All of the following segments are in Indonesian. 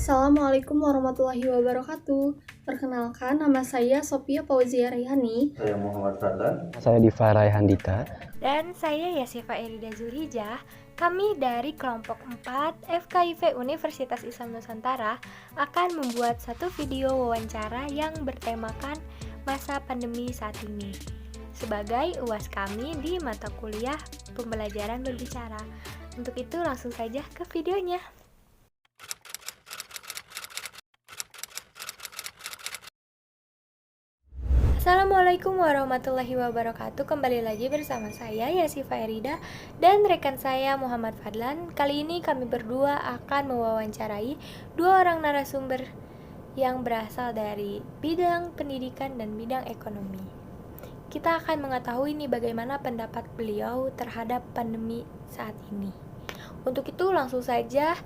Assalamualaikum warahmatullahi wabarakatuh. Perkenalkan, nama saya Sophia Fauzia Raihani. Saya Muhammad Fadlan. Saya Diva Raihandita. Dan saya Yasifa Erida Zulhijjah. Kami dari kelompok 4 FKIP Universitas Islam Nusantara akan membuat satu video wawancara yang bertemakan masa pandemi saat ini sebagai UAS kami di mata kuliah pembelajaran berbicara. Untuk itu langsung saja ke videonya. Assalamualaikum warahmatullahi wabarakatuh. Kembali lagi bersama saya Yasifa Erida dan rekan saya Muhammad Fadlan. Kali ini kami berdua akan mewawancarai dua orang narasumber yang berasal dari bidang pendidikan dan bidang ekonomi. Kita akan mengetahui nih bagaimana pendapat beliau terhadap pandemi saat ini. Untuk itu langsung saja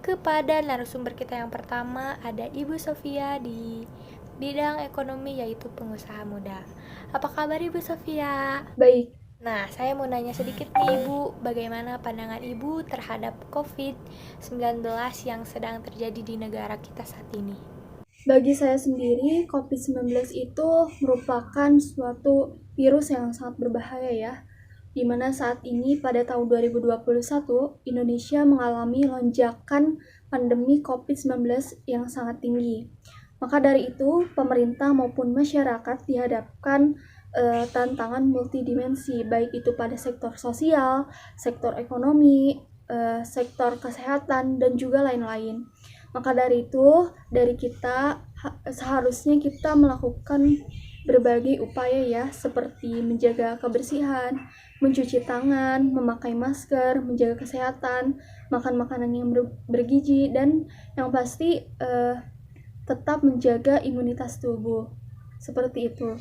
kepada narasumber kita yang pertama, ada Ibu Sofia di bidang ekonomi, yaitu pengusaha muda. Apa kabar Ibu Sofia? Baik. Nah, saya mau nanya sedikit nih Ibu, bagaimana pandangan Ibu terhadap COVID-19 yang sedang terjadi di negara kita saat ini? Bagi saya sendiri, COVID-19 itu merupakan suatu virus yang sangat berbahaya ya, di mana saat ini pada tahun 2021, Indonesia mengalami lonjakan pandemi COVID-19 yang sangat tinggi. Maka dari itu, pemerintah maupun masyarakat dihadapkan tantangan multidimensi, baik itu pada sektor sosial, sektor ekonomi, sektor kesehatan, dan juga lain-lain. Maka dari itu, dari kita seharusnya kita melakukan berbagai upaya ya, seperti menjaga kebersihan, mencuci tangan, memakai masker, menjaga kesehatan, makan makanan yang bergizi, dan yang pasti tetap menjaga imunitas tubuh. Seperti itu.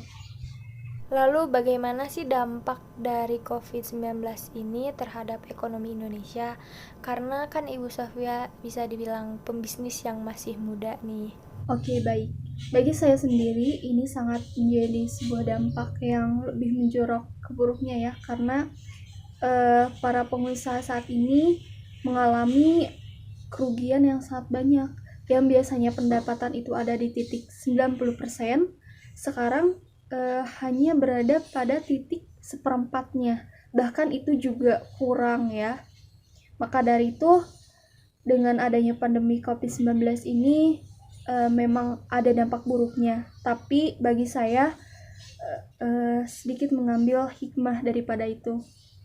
Lalu bagaimana sih dampak dari COVID-19 ini terhadap ekonomi Indonesia? Karena kan Ibu Sofia bisa dibilang pembisnis yang masih muda nih. Oke, baik. Bagi saya sendiri, ini sangat menjadi sebuah dampak yang lebih menjorok ke buruknya ya, karena para pengusaha saat ini mengalami kerugian yang sangat banyak. Yang biasanya pendapatan itu ada di titik 90%, sekarang hanya berada pada titik seperempatnya, bahkan itu juga kurang ya. Maka dari itu, dengan adanya pandemi COVID-19 ini memang ada dampak buruknya, tapi bagi saya sedikit mengambil hikmah daripada itu.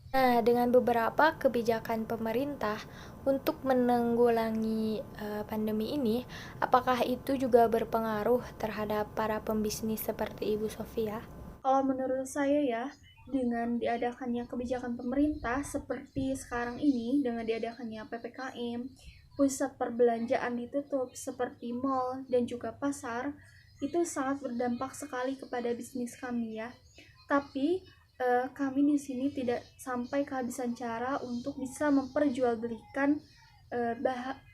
Nah, dengan beberapa kebijakan pemerintah untuk menanggulangi pandemi ini, apakah itu juga berpengaruh terhadap para pembisnis seperti Ibu Sofia? Kalau menurut saya ya, dengan diadakannya kebijakan pemerintah seperti sekarang ini, dengan diadakannya PPKM, pusat perbelanjaan ditutup seperti mal dan juga pasar, itu sangat berdampak sekali kepada bisnis kami ya. Tapi kami di sini tidak sampai kehabisan cara untuk bisa memperjualbelikan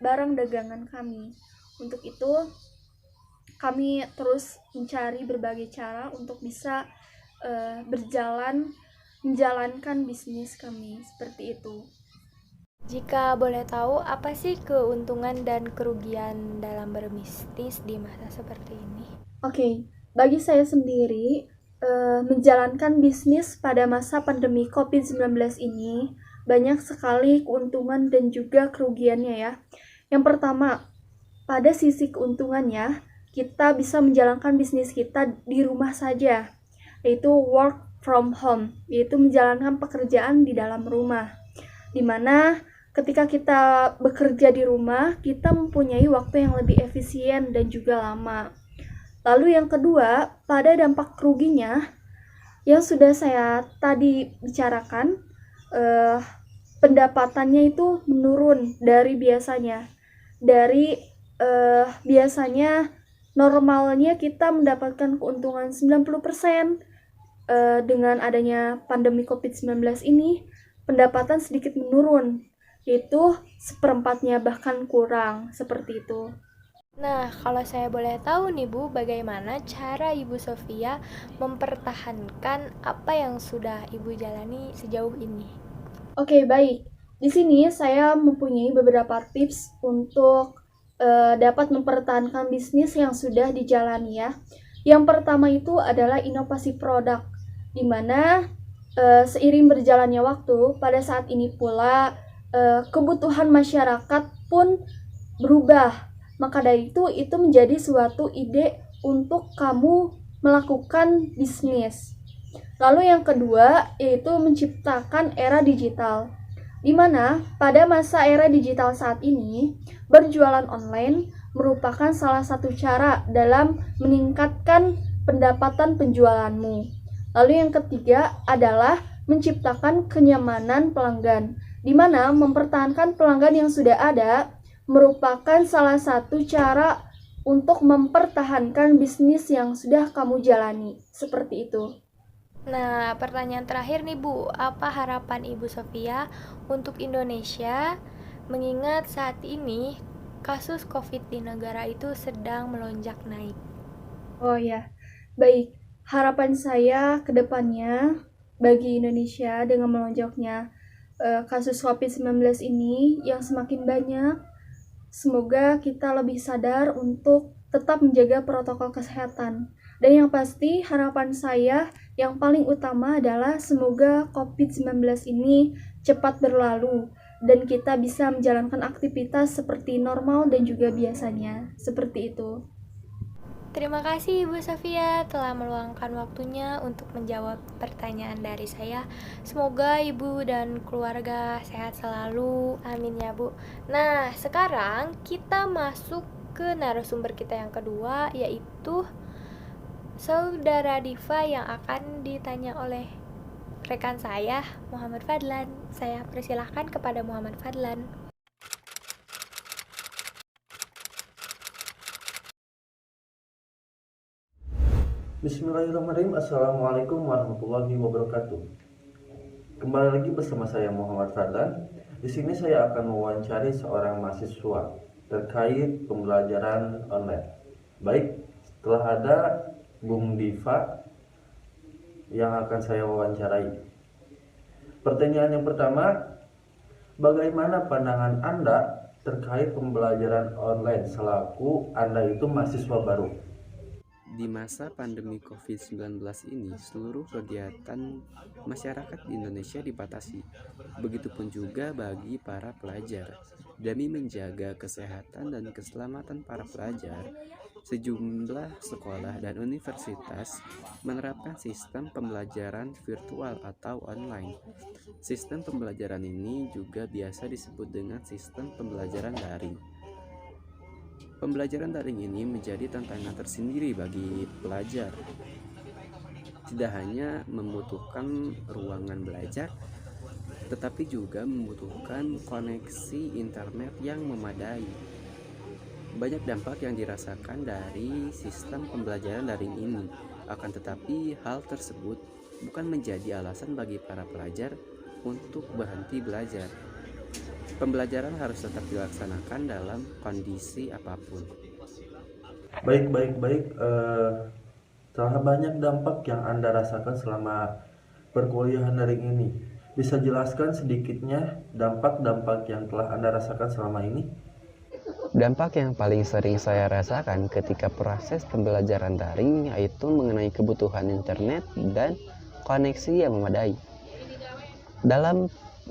barang dagangan kami. Untuk itu, kami terus mencari berbagai cara untuk bisa menjalankan bisnis kami seperti itu. Jika boleh tahu, apa sih keuntungan dan kerugian dalam berbisnis di masa seperti ini? Oke, bagi saya sendiri, menjalankan bisnis pada masa pandemi COVID-19 ini banyak sekali keuntungan dan juga kerugiannya ya. Yang pertama, pada sisi keuntungannya, kita bisa menjalankan bisnis kita di rumah saja, yaitu work from home, yaitu menjalankan pekerjaan di dalam rumah. Dimana ketika kita bekerja di rumah, kita mempunyai waktu yang lebih efisien dan juga lama. Lalu yang kedua, pada dampak keruginya, yang sudah saya tadi bicarakan, pendapatannya itu menurun dari biasanya. Dari biasanya normalnya kita mendapatkan keuntungan 90%, dengan adanya pandemi COVID-19 ini, pendapatan sedikit menurun, yaitu seperempatnya bahkan kurang, seperti itu. Nah, kalau saya boleh tahu nih Bu, bagaimana cara Ibu Sofia mempertahankan apa yang sudah Ibu jalani sejauh ini? Oke, baik. Di sini saya mempunyai beberapa tips untuk dapat mempertahankan bisnis yang sudah dijalani ya. Yang pertama itu adalah inovasi produk, di mana seiring berjalannya waktu, pada saat ini pula kebutuhan masyarakat pun berubah. Maka dari itu menjadi suatu ide untuk kamu melakukan bisnis. Lalu yang kedua yaitu menciptakan era digital, di mana pada masa era digital saat ini, berjualan online merupakan salah satu cara dalam meningkatkan pendapatan penjualanmu. Lalu yang ketiga adalah menciptakan kenyamanan pelanggan, di mana mempertahankan pelanggan yang sudah ada merupakan salah satu cara untuk mempertahankan bisnis yang sudah kamu jalani. Seperti itu. Nah, pertanyaan terakhir nih Bu, apa harapan Ibu Sofia untuk Indonesia mengingat saat ini kasus COVID di negara itu sedang melonjak naik? Oh ya, baik. Harapan saya ke depannya bagi Indonesia dengan melonjaknya kasus COVID-19 ini yang semakin banyak, semoga kita lebih sadar untuk tetap menjaga protokol kesehatan. Dan yang pasti harapan saya yang paling utama adalah semoga COVID-19 ini cepat berlalu dan kita bisa menjalankan aktivitas seperti normal dan juga biasanya. Seperti itu. Terima kasih Ibu Sofia telah meluangkan waktunya untuk menjawab pertanyaan dari saya. Semoga Ibu dan keluarga sehat selalu. Amin ya Bu. Nah, sekarang kita masuk ke narasumber kita yang kedua, yaitu Saudara Diva yang akan ditanya oleh rekan saya, Muhammad Fadlan. Saya persilahkan kepada Muhammad Fadlan. Bismillahirrahmanirrahim. Assalamualaikum warahmatullahi wabarakatuh. Kembali lagi bersama saya Muhammad Fadlan. Di sini saya akan mewawancari seorang mahasiswa terkait pembelajaran online. Baik, setelah ada Bung Diva yang akan saya wawancarai. Pertanyaan yang pertama, bagaimana pandangan Anda terkait pembelajaran online selaku Anda itu mahasiswa baru? Di masa pandemi COVID-19 ini, seluruh kegiatan masyarakat di Indonesia dibatasi. Begitupun juga bagi para pelajar. Demi menjaga kesehatan dan keselamatan para pelajar, sejumlah sekolah dan universitas menerapkan sistem pembelajaran virtual atau online. Sistem pembelajaran ini juga biasa disebut dengan sistem pembelajaran daring. Pembelajaran daring ini menjadi tantangan tersendiri bagi pelajar. Tidak hanya membutuhkan ruangan belajar, tetapi juga membutuhkan koneksi internet yang memadai. Banyak dampak yang dirasakan dari sistem pembelajaran daring ini. Akan tetapi, hal tersebut bukan menjadi alasan bagi para pelajar untuk berhenti belajar. Pembelajaran harus tetap dilaksanakan dalam kondisi apapun. Baik. Telah banyak dampak yang Anda rasakan selama perkuliahan daring ini. Bisa jelaskan sedikitnya dampak-dampak yang telah Anda rasakan selama ini? Dampak yang paling sering saya rasakan ketika proses pembelajaran daring yaitu mengenai kebutuhan internet dan koneksi yang memadai. Dalam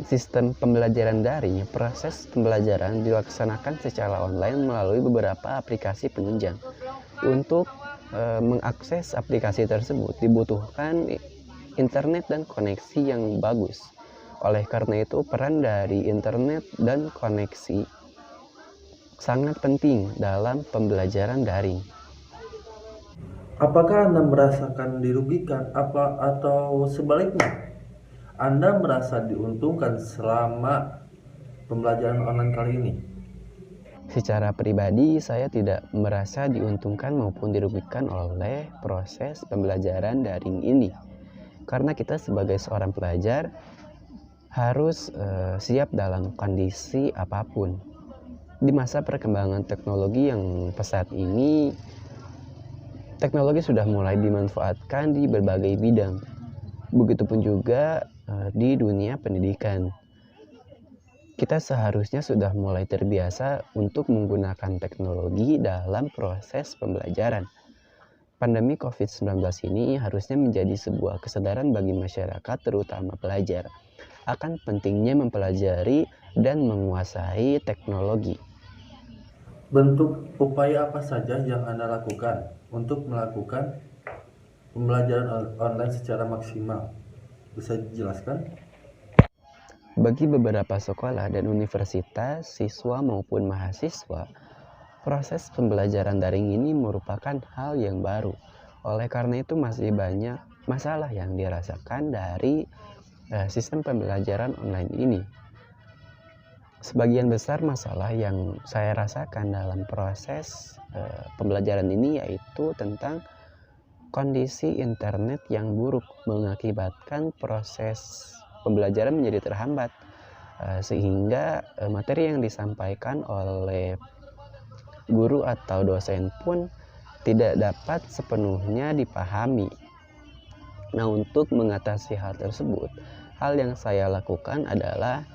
sistem pembelajaran daring, proses pembelajaran dilaksanakan secara online melalui beberapa aplikasi penunjang. Untuk mengakses aplikasi tersebut dibutuhkan internet dan koneksi yang bagus. Oleh karena itu, peran dari internet dan koneksi sangat penting dalam pembelajaran daring. Apakah Anda merasakan dirugikan atau sebaliknya? Anda merasa diuntungkan selama pembelajaran online kali ini? Secara pribadi, saya tidak merasa diuntungkan maupun dirugikan oleh proses pembelajaran daring ini. Karena kita sebagai seorang pelajar harus siap dalam kondisi apapun. Di masa perkembangan teknologi yang pesat ini, teknologi sudah mulai dimanfaatkan di berbagai bidang. Begitupun juga di dunia pendidikan. kita seharusnya sudah mulai terbiasa untuk menggunakan teknologi dalam proses pembelajaran. Pandemi COVID-19 ini harusnya menjadi sebuah kesadaran bagi masyarakat, terutama pelajar, akan pentingnya mempelajari dan menguasai teknologi. Bentuk upaya apa saja yang Anda lakukan untuk melakukan pembelajaran online secara maksimal? Bisa dijelaskan? Bagi beberapa sekolah dan universitas, siswa maupun mahasiswa, proses pembelajaran daring ini merupakan hal yang baru. Oleh karena itu masih banyak masalah yang dirasakan dari sistem pembelajaran online ini. Sebagian besar masalah yang saya rasakan dalam proses pembelajaran ini yaitu tentang kondisi internet yang buruk mengakibatkan proses pembelajaran menjadi terhambat, sehingga materi yang disampaikan oleh guru atau dosen pun tidak dapat sepenuhnya dipahami. Nah, untuk mengatasi hal tersebut, hal yang saya lakukan adalah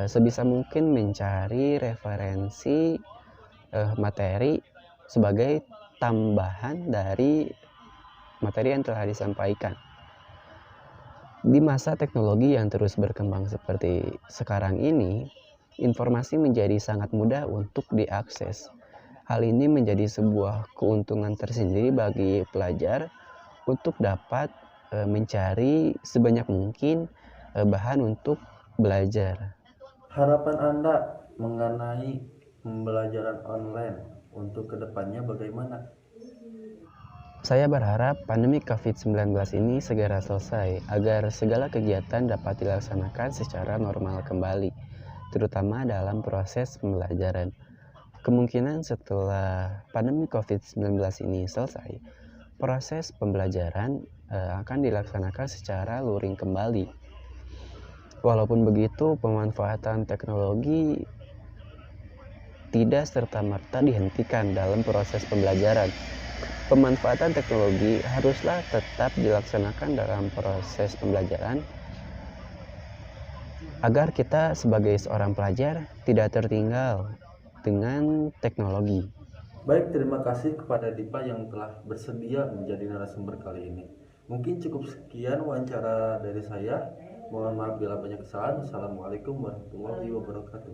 sebisa mungkin mencari referensi materi sebagai tambahan dari materi yang telah disampaikan. Di masa teknologi yang terus berkembang seperti sekarang ini, informasi menjadi sangat mudah untuk diakses. Hal ini menjadi sebuah keuntungan tersendiri bagi pelajar untuk dapat mencari sebanyak mungkin bahan untuk belajar. Harapan Anda mengenai pembelajaran online untuk kedepannya bagaimana? Saya berharap pandemi COVID-19 ini segera selesai agar segala kegiatan dapat dilaksanakan secara normal kembali, terutama dalam proses pembelajaran. Kemungkinan setelah pandemi COVID-19 ini selesai, proses pembelajaran akan dilaksanakan secara luring kembali. Walaupun begitu, pemanfaatan teknologi tidak serta-merta dihentikan dalam proses pembelajaran. Pemanfaatan teknologi haruslah tetap dilaksanakan dalam proses pembelajaran agar kita sebagai seorang pelajar tidak tertinggal dengan teknologi. Baik, terima kasih kepada Dipa yang telah bersedia menjadi narasumber kali ini. Mungkin cukup sekian wawancara dari saya. Mohon maaf bila banyak kesalahan. Wassalamualaikum warahmatullahi wabarakatuh.